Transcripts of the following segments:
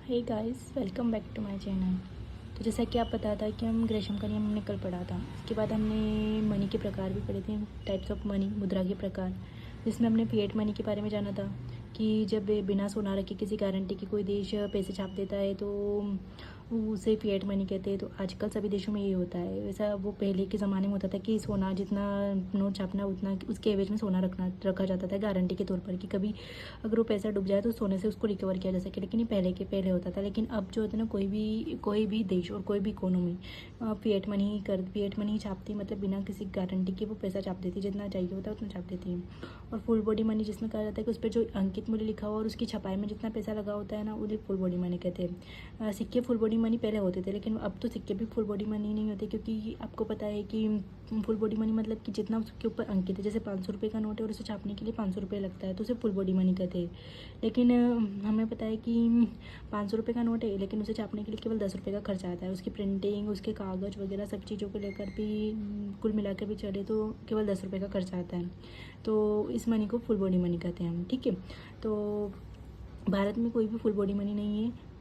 Hey guys, welcome back to my channel. तो जैसा कि आप पता था कि हम ग्रेशम का नियम हमने कल पढ़ा था। इसके बाद हमने मनी के प्रकार भी पढ़े थे, टाइप्स ऑफ मनी, मुद्रा के प्रकार, जिसमें हमने फिएट मनी के बारे में जाना था कि जब बिना सोना रखे किसी गारंटी के कोई देश पैसे छाप देता है तो उसे फिएट मनी कहते हैं। तो आजकल सभी देशों में ये होता है। वैसा वो पहले के ज़माने में होता था कि सोना जितना नोट छापना उतना उसके एवज में सोना रखा जाता था गारंटी के तौर पर, कि कभी अगर वो पैसा डूब जाए तो सोने से उसको रिकवर किया जा सके। लेकिन ये पहले होता था। लेकिन अब जो होता है ना, कोई भी देश और कोई भी इकोनॉमी फिएट मनी ही छापती, मतलब बिना किसी गारंटी के वो पैसा छाप देती, जितना चाहिए होता है उतना छाप देती है। और फुल बॉडी मनी जिसमें कहा जाता है कि उस पर जो अंकित मूल्य लिखा हुआ और उसकी छपाई में जितना पैसा लगा होता है ना, उन्हें फुल बॉडी मनी कहते हैं। सिक्के फुल बॉडी मनी पहले होते थे, लेकिन अब तो सिक्के भी फुल बॉडी मनी नहीं होते, क्योंकि आपको पता है कि फुल बॉडी मनी मतलब कि जितना उसके ऊपर अंकित है। जैसे 500 रुपये का नोट है और उसे छापने के लिए 500 रुपये लगता है, तो उसे फुल बॉडी मनी कहते हैं। लेकिन हमें पता है कि 500 रुपये का नोट है, लेकिन उसे छापने के लिए केवल 10 रुपये का खर्चा आता है। उसकी प्रिंटिंग, उसके कागज़ वगैरह सब चीज़ों को लेकर भी कुल मिलाकर भी चले तो केवल 10 रुपये का खर्चा आता है। तो इस मनी को फुल बॉडी मनी कहते हैं हम, ठीक है। तो भारत में कोई भी फुल बॉडी मनी नहीं है।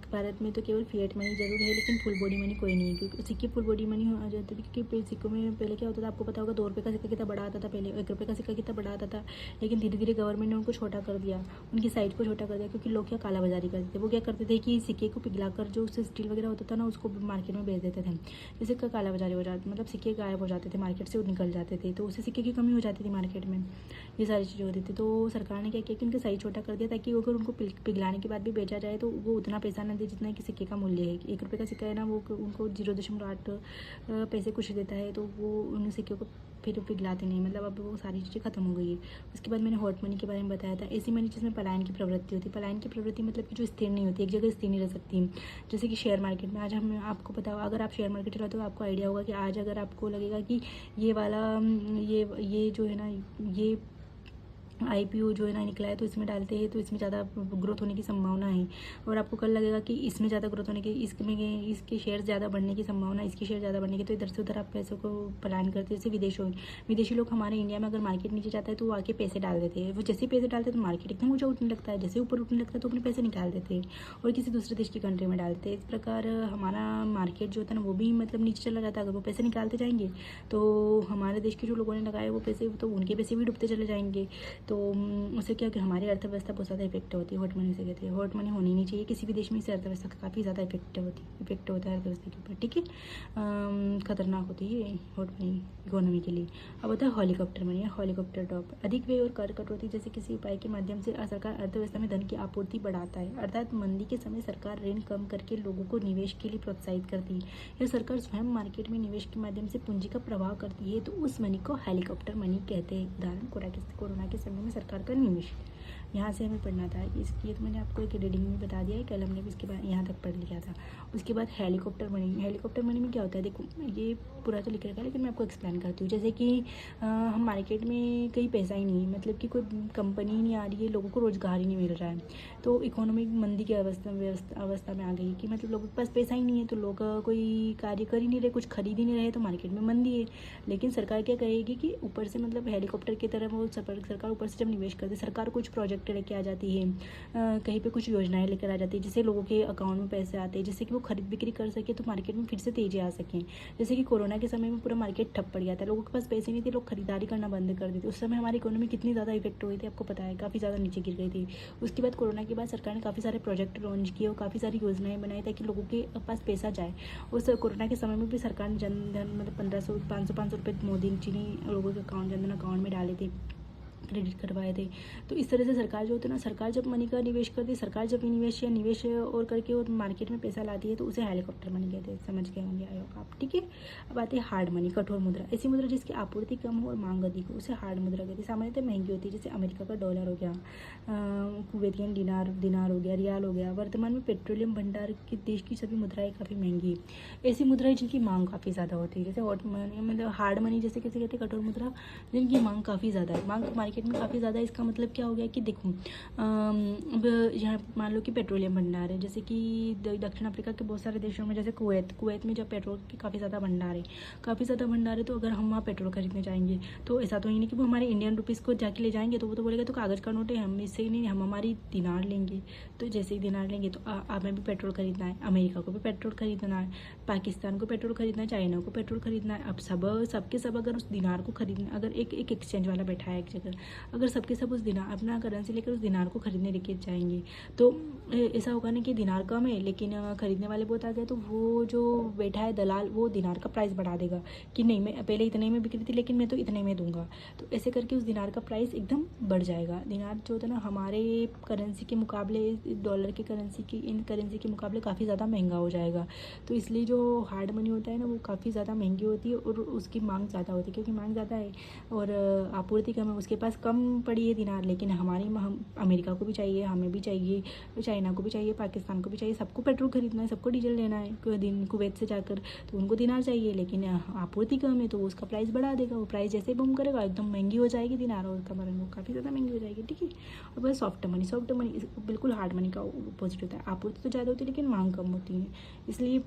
भारत में तो केवल फिएट मनी जरूर है, लेकिन फुल बॉडी मनी कोई नहीं है, क्योंकि सिक्के फुल बॉडी मनी आ जाते थे। क्योंकि सिक्कों में पहले क्या होता था, आपको पता होगा, 2 रुपये का सिक्का कितना बड़ा आता था पहले, 1 रुपये का सिक्का कितना बड़ा आता था। लेकिन धीरे धीरे गवर्नमेंट ने उनको छोटा कर दिया, उनकी साइज को छोटा कर दिया, क्योंकि लोग क्या कालाबाजारी करते थे। वो क्या करते थे कि सिक्के को पिघलाकर जो उससे स्टील वगैरह होता था ना, उसको मार्केट में बेच देते थे। जिससे कालाबाजारी हो जाती, मतलब सिक्के गायब हो जाते थे मार्केट से, निकल जाते थे, तो उससे सिक्के की कमी हो जाती थी मार्केट में। ये सारी चीज़ें होती थी। तो सरकार ने क्या किया कि उनका साइज छोटा कर दिया, ताकि अगर उनको पिघलाने के बाद भी बेचा जाए तो वो उतना पैसा न दे जितना कि सिक्के का मूल्य है। 1 रुपये का सिक्का है ना, वो उनको 0.8 पैसे कुछ देता है, तो वो उन सिक्के को फिर पिघलाते नहीं। मतलब अब वो सारी चीज़ें खत्म हो गई है। उसके बाद मैंने हॉट मनी के बारे में बताया था। ऐसी मनी जिसमें पलायन की प्रवृत्ति होती है। पलायन की प्रवृत्ति मतलब कि जो स्थिर नहीं होती, एक जगह स्थिर नहीं रह सकती। जैसे कि शेयर मार्केट में आज हम आपको पता होगा, अगर आप शेयर मार्केट चलाते हो तो आपको आइडिया होगा कि आज अगर आपको लगेगा कि ये वाला ये जो है ना, ये IPO जो है ना निकला है, तो इसमें डालते हैं तो इसमें ज़्यादा ग्रोथ होने की संभावना है। और आपको कल लगेगा कि इसमें ज़्यादा ग्रोथ होने की, इसके शेयर ज़्यादा बढ़ने की संभावना, इसके शेयर ज़्यादा बढ़ने की, तो इधर से उधर आप पैसों को पलायन करते हैं। जैसे विदेशी लोग हमारे इंडिया में अगर मार्केट नीचे जाता है तो वो आके पैसे डाल देते हैं। वो जैसे ही पैसे डालते हैं तो मार्केट एकदम ऊँचा उठने लगता है, जैसे ऊपर उठने लगता है तो अपने पैसे निकाल देते हैं और किसी दूसरे देश की कंट्री में डालते हैं। इस प्रकार हमारा मार्केट जो होता है ना, वो भी मतलब नीचे चला जाता है। अगर वो पैसे निकालते जाएंगे तो हमारे देश के जो लोगों ने लगाए वो पैसे, तो उनके पैसे भी डूबते चले जाएंगे। तो उससे क्या कि हमारी अर्थव्यवस्था बहुत ज़्यादा इफेक्ट होती है। हॉट मनी से कहते हैं, हॉट मनी होनी नहीं चाहिए किसी भी देश में, इससे अर्थव्यवस्था का काफ़ी ज़्यादा इफेक्ट होता है अर्थव्यवस्था के ऊपर, ठीक है। खतरनाक होती है हॉट मनी इकोनॉमी के लिए। अब होता है हेलीकॉप्टर मनी या हेलीकॉप्टर टॉप। अधिक व्यय और कर कटौती जैसे किसी उपाय के माध्यम से सरकार अर्थव्यवस्था में धन की आपूर्ति बढ़ाता है। अर्थात मंदी के समय सरकार ऋण कम करके लोगों को निवेश के लिए प्रोत्साहित करती है, या सरकार स्वयं मार्केट में निवेश के माध्यम से पूंजी का प्रवाह करती है, तो उस मनी को हेलीकॉप्टर मनी कहते हैं। उदाहरण कोरोना के समय में सरकार का निवेश। यहाँ से हमें पढ़ना था इसकी, तो मैंने आपको एक रीडिंग में बता दिया है, कल हमने भी इसके बाद यहाँ तक पढ़ लिया था। उसके बाद हेलीकॉप्टर मनी में क्या होता है, देखो ये पूरा तो लिख रखा है, लेकिन मैं आपको एक्सप्लेन करती हूँ। जैसे कि हम मार्केट में कहीं पैसा ही नहीं है, मतलब कि कोई कंपनी नहीं आ रही है, लोगों को रोज़गार ही नहीं मिल रहा है, तो इकोनॉमिक मंदी की अवस्था में आ गई कि मतलब लोगों के पास पैसा ही नहीं है, तो लोग कोई कार्य कर ही नहीं रहे, कुछ खरीद ही नहीं रहे, तो मार्केट में मंदी है। लेकिन सरकार क्या कहेगी कि ऊपर से, मतलब हेलीकॉप्टर की तरह वो सरकार ऊपर से जब निवेश करती है, सरकार कुछ प्रोजेक्ट लेके आ जाती है, कहीं पे कुछ योजनाएं लेकर आ जाती है, जिससे लोगों के अकाउंट में पैसे आते हैं, जिससे कि वो खरीद बिक्री कर सके, तो मार्केट में फिर से तेजी आ सके। जैसे कि कोरोना के समय में पूरा मार्केट ठप पड़ गया था, लोगों के पास पैसे नहीं थे, लोग खरीदारी करना बंद कर देते। उस समय हमारी इकोनॉमी कितनी ज़्यादा इफेक्ट हुई थी आपको पता है, काफ़ी ज़्यादा नीचे गिर गई थी। उसके बाद कोरोना के बाद सरकार ने काफ़ी सारे प्रोजेक्ट लॉन्च किए और काफ़ी सारी योजनाएं बनाई ताकि लोगों के पास पैसा जाए। उस कोरोना के समय में भी सरकार ने जनधन, मतलब 1500 500 रुपये मोदी जी ने लोगों के जनधन अकाउंट में डाले थे, क्रेडिट करवाए थे। तो इस तरह से सरकार जो होती है ना, सरकार जब मनी का निवेश करती है, सरकार जब निवेश और करके और मार्केट में पैसा लाती है, तो उसे हेलीकॉप्टर मनी कहते हैं। समझ गए होंगे आए हो आप, ठीक है। अब आते हैं हार्ड मनी, कठोर मुद्रा। ऐसी मुद्रा जिसकी आपूर्ति कम हो और मांग अधिक हो, उसे हार्ड मुद्रा कहते हैं। सामान्यतः महंगी होती है, जैसे अमेरिका का डॉलर हो गया, कुवैतियन दिनार हो गया, रियाल हो गया। वर्तमान में पेट्रोलियम भंडार के देश की सभी मुद्राएं काफ़ी महंगी है। ऐसी मुद्राएं जिनकी मांग काफ़ी ज़्यादा होती है, जैसे हॉट मनी, मतलब हार्ड मनी जैसे कैसे कहते हैं, कठोर मुद्रा जिनकी मांग काफ़ी ज़्यादा है। मांग मार्केट मार्केट में काफ़ी ज़्यादा। इसका मतलब क्या हो गया कि देखो अब यहाँ मान लो कि पेट्रोलियम भंडार है, जैसे कि दक्षिण अफ्रीका के बहुत सारे देशों में, जैसे कुवैत में जब पेट्रोल के काफ़ी ज़्यादा भंडार है, तो अगर हम वहाँ पेट्रोल खरीदने जाएंगे तो ऐसा तो ही नहीं कि वो हमारे इंडियन रुपीज़ को जाके ले जाएंगे, तो वो तो बोलेगा तो कागज़ का नोट है, हम इससे ही नहीं, हम हमारी दिनार लेंगे। तो जैसे ही दिनार लेंगे तो हमें भी पेट्रोल खरीदना है, अमेरिका को भी पेट्रोल खरीदना है, पाकिस्तान को पेट्रोल खरीदना है, चाइना को पेट्रोल खरीदना है। अब सबके सब अगर उस दिनार को खरीदना, अगर एक एक्सचेंज वाला बैठा है एक जगह, अगर सबके सब उस दिनार अपना करेंसी लेकर उस दिनार को खरीदने लेके जाएंगे तो ऐसा होगा ना कि दिनार कम है लेकिन खरीदने वाले बहुत आ गए, तो वो जो बैठा है दलाल वो दिनार का प्राइस बढ़ा देगा कि नहीं, मैं पहले इतने में बिक रही थी लेकिन मैं तो इतने में दूंगा। तो ऐसे करके उस दिनार का प्राइस एकदम बढ़ जाएगा। दिनार जो होता है ना हमारे करेंसी के मुकाबले, डॉलर की करेंसी की, इन करेंसी के मुकाबले काफ़ी ज़्यादा महंगा हो जाएगा। तो इसलिए जो हार्ड मनी होता है ना वो काफ़ी ज़्यादा महंगी होती है और उसकी मांग ज़्यादा होती है, क्योंकि मांग ज़्यादा है और आपूर्ति कम है। उसके पास कम पड़ी है दिनार, लेकिन हम अमेरिका को भी चाहिए, हमें भी चाहिए, चाइना को भी चाहिए, पाकिस्तान को भी चाहिए, सबको पेट्रोल खरीदना है, सबको डीजल लेना है कुवैत से जाकर, तो उनको दिनार चाहिए, लेकिन आपूर्ति कम है तो वो उसका प्राइस बढ़ा देगा। वो प्राइस जैसे बम करेगा एकदम महंगी हो जाएगी दिनार, और उसका वो काफ़ी ज़्यादा महंगी हो जाएगी। ठीक है। और बस सॉफ्ट मनी बिल्कुल हार्ड मनी का अपोजिट होता है। आपूर्ति तो ज़्यादा होती है लेकिन मांग कम होती है, इसलिए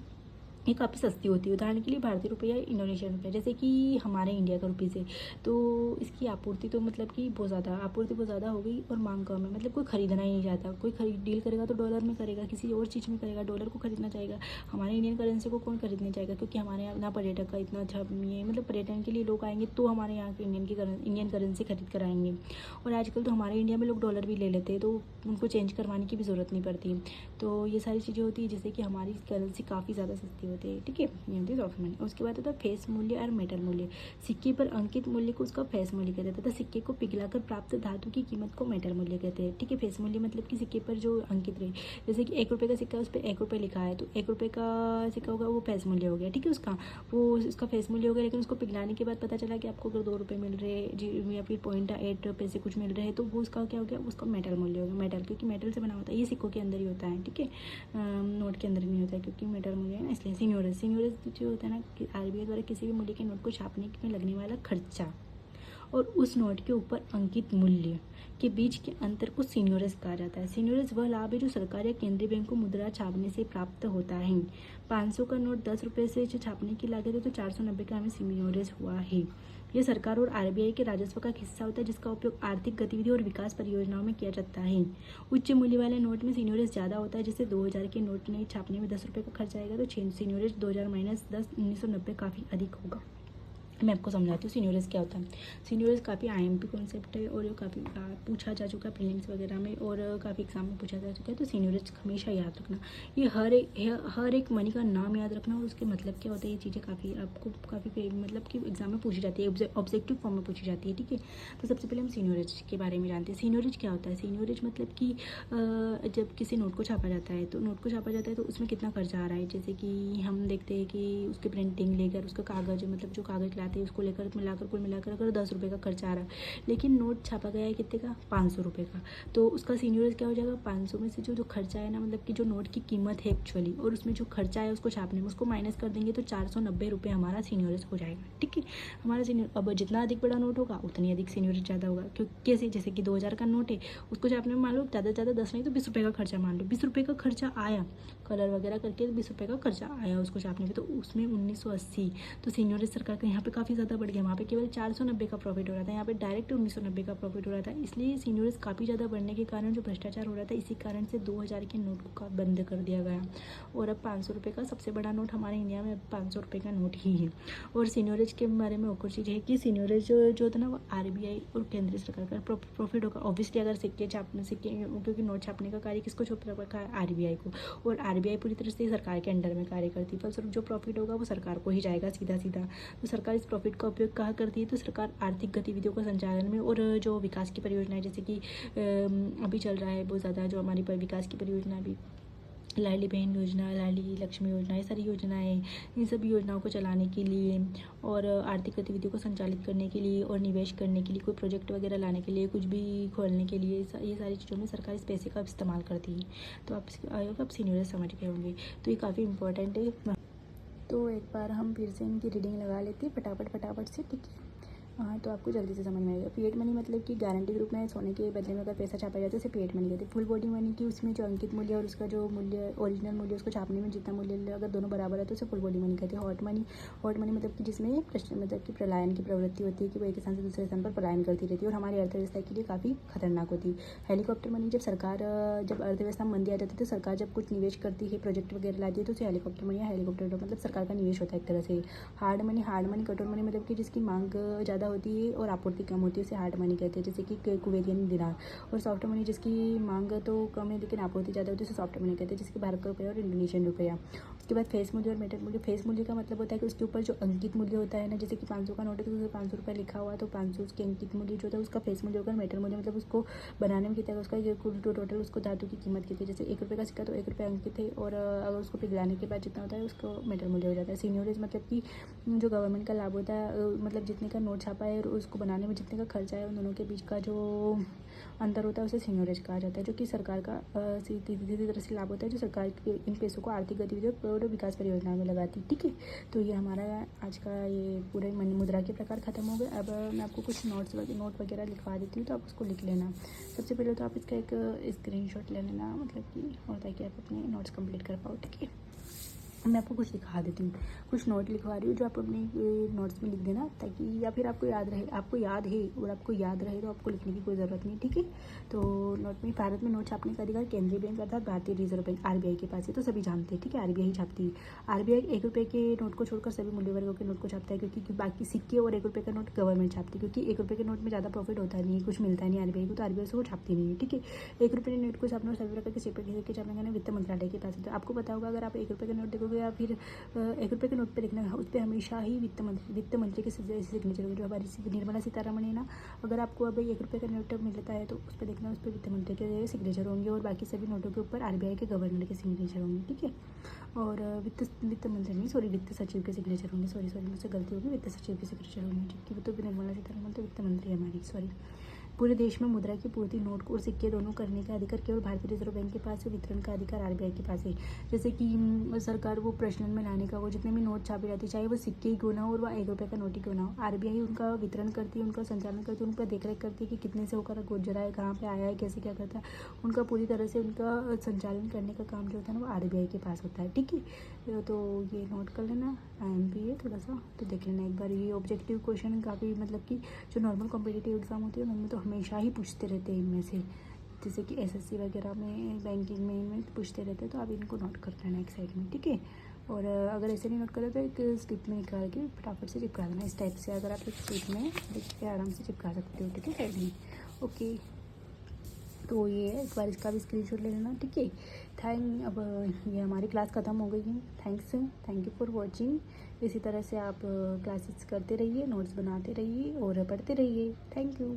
ये काफ़ी सस्ती होती है। उदाहरण के लिए भारतीय रुपया, इंडोनेशियन रुपया, जैसे कि हमारे इंडिया का रुपीज़ है, तो इसकी आपूर्ति तो मतलब कि आपूर्ति बहुत ज़्यादा हो गई और मांग कम है। मतलब कोई खरीदना ही नहीं चाहता, कोई डील करेगा तो डॉलर में करेगा, किसी और चीज़ में करेगा, डॉलर को खरीदना चाहेगा। हमारे इंडियन करेंसी को कौन खरीदना चाहेगा, क्योंकि हमारे यहाँ ना पर्यटक का इतना अच्छा ये, मतलब पर्यटन के लिए लोग आएंगे तो हमारे यहाँ के इंडियन करेंसी खरीद कर आएंगे। और आजकल तो हमारे इंडिया में लोग डॉलर भी ले लेते हैं, तो उनको चेंज करवाने की भी ज़रूरत नहीं पड़ती। तो ये सारी चीज़ें होती है जिससे कि हमारी करेंसी काफ़ी ज़्यादा सस्ती होती है। ठीक है, ये होती है सॉफ्ट मनी। उसके बाद होता है फेस मूल्य और मेटल मूल्य। सिक्के पर अंकित मूल्य को उसका फेस मूल्य कहते हैं तथा सिक्के को पिघलाकर प्राप्त धातु की कीमत को मेटल मूल्य कहते हैं। ठीक है, फेस मूल्य मतलब कि सिक्के पर जो अंकित रहे, जैसे कि 1 रुपये का सिक्का है, उस पर 1 रुपये लिखा है, तो 1 रुपये का सिक्का होगा वो फेस मूल्य हो गया। ठीक है, उसका फेस मूल्य हो गया। लेकिन उसको पिघलाने के बाद पता चला कि आपको अगर 2 रुपये मिल रहे या फिर 0.8 पैसे कुछ मिल रहे हैं, तो वो उसका क्या हो गया, उसका मेटल मूल्य हो गया। मेटल, क्योंकि मेटल से बना होता है, ये सिक्कों के अंदर ही होता है। ठीक है, नोट के अंदर नहीं होता है क्योंकि मेटल मूल्य है ना, इसलिए। सीनियोरेज जो होता है ना कि आरबीआई द्वारा किसी भी मूल्य के नोट को छापने में लगने वाला खर्चा और उस नोट के ऊपर अंकित मूल्य के बीच के अंतर को सीनियोरेज कहा जाता है। सीनियोरेज वह लाभ है जो सरकार या केंद्रीय बैंक को मुद्रा छापने से प्राप्त होता है। 500 का नोट 10 रुपये से जो छापने की लागत है तो 490 का हमें सीनियोरेज हुआ है। यह सरकार और आरबीआई के राजस्व का हिस्सा होता है जिसका उपयोग आर्थिक गतिविधि और विकास परियोजनाओं में किया जाता है। उच्च मूल्य वाले नोट में सीनियोरेज ज़्यादा होता है, जैसे 2000 के नोट नहीं छापने में 10 रुपये का खर्च आएगा तो सीनियोरेज 2000 माइनस 10 1990 काफ़ी अधिक होगा। मैं आपको समझाती हूँ सीनियोरेज क्या होता है। सीनियोरेज काफ़ी आईएमपी कॉन्सेप्ट है और काफ़ी पूछा जा चुका है प्रीलिम्स वगैरह में और काफ़ी एग्जाम में पूछा जा चुका है। तो सीनियोरेज हमेशा याद रखना, ये हर एक मनी का नाम याद रखना और उसके मतलब क्या होता है, ये चीज़ें काफ़ी आपको काफ़ी मतलब कि एग्जाम में पूछी जाती है, ऑब्जेक्टिव फॉर्म में पूछी जाती है। ठीक है, तो सबसे पहले हम सीनियोरेज के बारे में जानते हैं। सीनियोरेज क्या होता है। सीनियोरेज मतलब कि जब किसी नोट को छापा जाता है तो उसमें कितना खर्चा आ रहा है, जैसे कि हम देखते हैं कि उसकी प्रिंटिंग लेकर उसका कागज़, मतलब जो कागज़ लाते हैं उसको लेकर कुल मिलाकर अगर 10 रुपये का खर्चा आ रहा है, लेकिन नोट छापा गया है कितने का, 500 रुपये का, तो उसका सीनियोरेज क्या हो जाएगा, 500 में से जो खर्चा है ना, मतलब कि जो नोट की कीमत है एक्चुअली और उसमें जो खर्चा है उसको छापने में, उसको माइनस कर देंगे तो 490 रुपये हमारा सीनियोरेज हो जाएगा। ठीक है, हमारा सीनियर, अब जितना अधिक बड़ा नोट होगा उतनी अधिक सीनियोरेज ज़्यादा होगा। क्योंकि कैसे, जैसे कि 2000 का नोट है, उसको छापने में मान लो ज़्यादा से ज़्यादा 10 नहीं तो 20 रुपये का खर्चा, मान लो 20 रुपये का खर्चा आया, कलर वगैरह करके 20 रुपये का खर्चा आया उसको छापने में, तो उसमें 1980, तो सीनियोरेज सरकार का यहाँ पे काफ़ी ज़्यादा बढ़ गया। वहाँ पे केवल 490 का प्रॉफिट हो रहा था, यहाँ पे डायरेक्ट 1990 का प्रॉफिट हो रहा था। इसलिए सीनियोरेज काफ़ी ज़्यादा बढ़ने के कारण जो भ्रष्टाचार हो रहा था, इसी कारण से 2000 के नोट को बंद कर दिया गया और अब 500 रुपये का सबसे बड़ा नोट हमारे इंडिया में 500 रुपये का नोट ही है। और सीनियोरेज के बारे में और चीज़ है कि सीनियोरेज जो होता है ना वो आरबीआई और केंद्रीय सरकार का प्रॉफिट होगा। ऑब्वियसली अगर सिक्के क्योंकि नोट छापने का कार्य किसको सौंपा रखा है, आरबीआई को, और आरबीआई पूरी तरह से सरकार के अंडर में कार्य करती है। फलस्वरूप जो प्रॉफिट होगा वो सरकार को ही जाएगा सीधा। तो सरकार इस प्रॉफिट का उपयोग कहाँ करती है, तो सरकार आर्थिक गतिविधियों का संचालन में और जो विकास की परियोजनाएं, जैसे कि अभी चल रहा है बहुत ज़्यादा जो हमारी विकास की परियोजना भी, लाडली बहन योजना, लाडली लक्ष्मी योजना, ये सारी योजनाएं, इन सभी योजनाओं को चलाने के लिए और आर्थिक गतिविधियों को संचालित करने के लिए और निवेश करने के लिए, कोई प्रोजेक्ट वगैरह लाने के लिए, कुछ भी खोलने के लिए, ये सारी चीज़ों में सरकार इस पैसे का इस्तेमाल करती है। तो आप सीनियोरेज समझ गए होंगे, तो ये काफ़ी इंपॉर्टेंट है। तो एक बार हम फिर से इनकी रीडिंग लगा लेते हैं फटाफट से। ठीक है, हाँ, तो आपको जल्दी से समझ में आएगा। फिएट मनी मतलब कि गारंटी के रूप में सोने के बदले में अगर पैसा छापा जाता है उसे फिएट मनी कहते हैं। फुल बॉडी मनी की उसमें जो अंकित मूल्य और उसका जो मूल्य ओरिजिनल मूल्य उसको छापने में जितना मूल्य अगर दोनों बराबर है तो उसे फुल बॉडी मनी कहते हैं। हॉट मनी मतलब कि जिसमें प्रश्न मतलब कि पलायन की प्रवृत्ति होती है कि वो एक स्थान से दूसरे स्थान पर पलायन करती रहती है और हमारी अर्थव्यवस्था के लिए काफ़ी खतरनाक होती है। हेलीकॉप्टर मनी जब अर्थव्यवस्था में मंदी आ जाती है तो सरकार जब कुछ निवेश करती है, प्रोजेक्ट वगैरह लाती है तो उसे हेलीकॉप्टर मनी या हेलीकॉप्टर मतलब सरकार का निवेश होता है एक तरह से। हार्ड मनी कठोर मनी मतलब कि जिसकी मांग ज़्यादा होती है और आपूर्ति कम होती है उसे हार्ड मनी कहते हैं, जैसे कि कुवैतियन दिनार। और सॉफ्ट मनी जिसकी मांग तो कम है लेकिन आपूर्ति ज़्यादा होती है उसे सॉफ्ट मनी कहते हैं, जैसे कि भारत का रुपया और इंडोनेशियन रुपया। उसके बाद फेस मूल्य और मेटल मूल्य। फेस मूल्य का मतलब होता है कि उसके ऊपर जो अंकित मूल्य होता है ना, जैसे कि 500 का नोट है तो उसमें 500 रुपये लिखा हुआ तो 500 उसके अंकित मूल्य जो होता है उसका फेस मूल्य होगा। मेटल मूल्य मतलब उसको बनाने में कितना उसका कुल टोटल उसको धातु की कीमत कितनी है। जैसे 1 रुपये का सिक्का तो 1 रुपये अंकित है और अगर उसको पिघलाने के बाद जितना होता है उसको मेटल मूल्य हो जाता है। सीनियरेज मतलब कि जो गवर्नमेंट का लाभ होता है, मतलब जितने का नोट छापा है और उसको बनाने में जितने का खर्चा है उन दोनों के बीच का जो अंतर होता है उसे सीनियरेज कहा जाता है, जो कि सरकार का सीधी तरह से लाभ होता है जो सरकार इन पैसों को आर्थिक गतिविधियों और विकास परियोजनाओं में लगाती है। ठीक है, तो ये हमारा आज का ये पूरे मनी मुद्रा के प्रकार खत्म हो गए। अब मैं आपको कुछ नोट वगैरह लिखवा देती हूँ तो आप उसको लिख लेना। सबसे पहले तो आप इसका एक स्क्रीनशॉट ले लेना, मतलब कि होता है कि आप अपने नोट्स कंप्लीट कर पाओ। ठीक है, मैं आपको कुछ दिखा देती हूँ, कुछ नोट लिखवा रही हूँ जो आप अपने नोट्स में लिख देना, ताकि या फिर आपको याद रहे और आपको याद रहे तो आपको लिखने की कोई ज़रूरत नहीं। ठीक है, तो नोट में भारत में नोट छापने का अधिकार केंद्रीय बैंक अर्थात भारतीय रिजर्व बैंक आरबीआई के पास है, तो सभी जानते हैं। ठीक है, आरबीआई छापती है। आरबीआई 1 रुपये के नोट को छोड़कर सभी मूल्य वर्गों के नोट को छापता है, क्योंकि बाकी सिक्के और 1 रुपये का नोट गवर्नमेंट छापती है, क्योंकि 1 रुपये के नोट में ज़्यादा प्रॉफिट होता नहीं है, कुछ मिलता नहीं आरबीआई को, तो आरबीआई से वो छापती नहीं है। ठीक है, 1 रुपये के नोट को छापना और सभी प्रकार के सिक्के छापने का वित्त मंत्रालय के पास है। तो आपको पता होगा अगर आप 1 रुपये का नोट देखोगे या फिर 1 रुपये के नोट पे देखना, उस पर हमेशा ही वित्त मंत्री के सिग्नेचर होगी, जो हमारी निर्मला सीतारमण है ना। अगर आपको अभी 1 रुपये का नोट मिलता है तो उस पर देखना, उस पर वित्त मंत्री के सिग्नेचर होंगे और बाकी सभी नोटों के ऊपर आरबीआई के गवर्नर के सिग्नेचर होंगे। ठीक है, और वित्त मंत्री नहीं, सॉरी, वित्त सचिव के सिग्नेचर होंगे। सॉरी मुझसे गलती होगी, वित्त सचिव के सिग्नेचर होंगे। ठीक है, तो निर्मला सीतारमण तो वित्त मंत्री है हमारी, सॉरी। पूरे देश में मुद्रा की पूर्ति, नोट और सिक्के दोनों करने का अधिकार केवल भारतीय रिजर्व बैंक के पास है, वितरण का अधिकार आरबीआई के पास है। जैसे कि सरकार वो प्रचलन में लाने का, वो जितने भी नोट छापे जाते चाहे वो सिक्के ही क्यों ना हो और वह 1 रुपये का नोट ही क्यों ना हो, आरबीआई उनका वितरण करती है, उनका संचालन करती है, उनका देखरेख करती है कि कितने से होकर गुजरा है, कहाँ पे आया है, कैसे क्या करता है, उनका पूरी तरह से उनका संचालन करने का काम जो होता है ना वो आरबीआई के पास होता है। ठीक है, तो ये नोट कर लेना, IMP है थोड़ा सा तो देख लेना एक बार। ये ऑब्जेक्टिव क्वेश्चन काफ़ी मतलब कि जो नॉर्मल कॉम्पिटिटिव एग्जाम होती है उनमें तो हमेशा ही पूछते रहते हैं इनमें से, जैसे कि एसएससी वगैरह में, बैंकिंग में, इनमें पूछते रहते हैं, तो आप इनको नोट कर लेना एक साइड में। ठीक है, और अगर ऐसे नहीं नोट करें तो एक स्लिप में निकाल के फटाफट से चिपका देना, इस टाइप से अगर आप एक स्लिप में लिख के आराम से चिपका सकते हो। ठीक है, साइड में। ओके, तो ये है, एक बार इसका भी स्क्रीनशॉट ले लेना। ठीक है, अब ये हमारी क्लास ख़त्म हो गई है। Thank you for watching. इसी तरह से आप क्लासेस करते रहिए, नोट्स बनाते रहिए और पढ़ते रहिए। Thank you.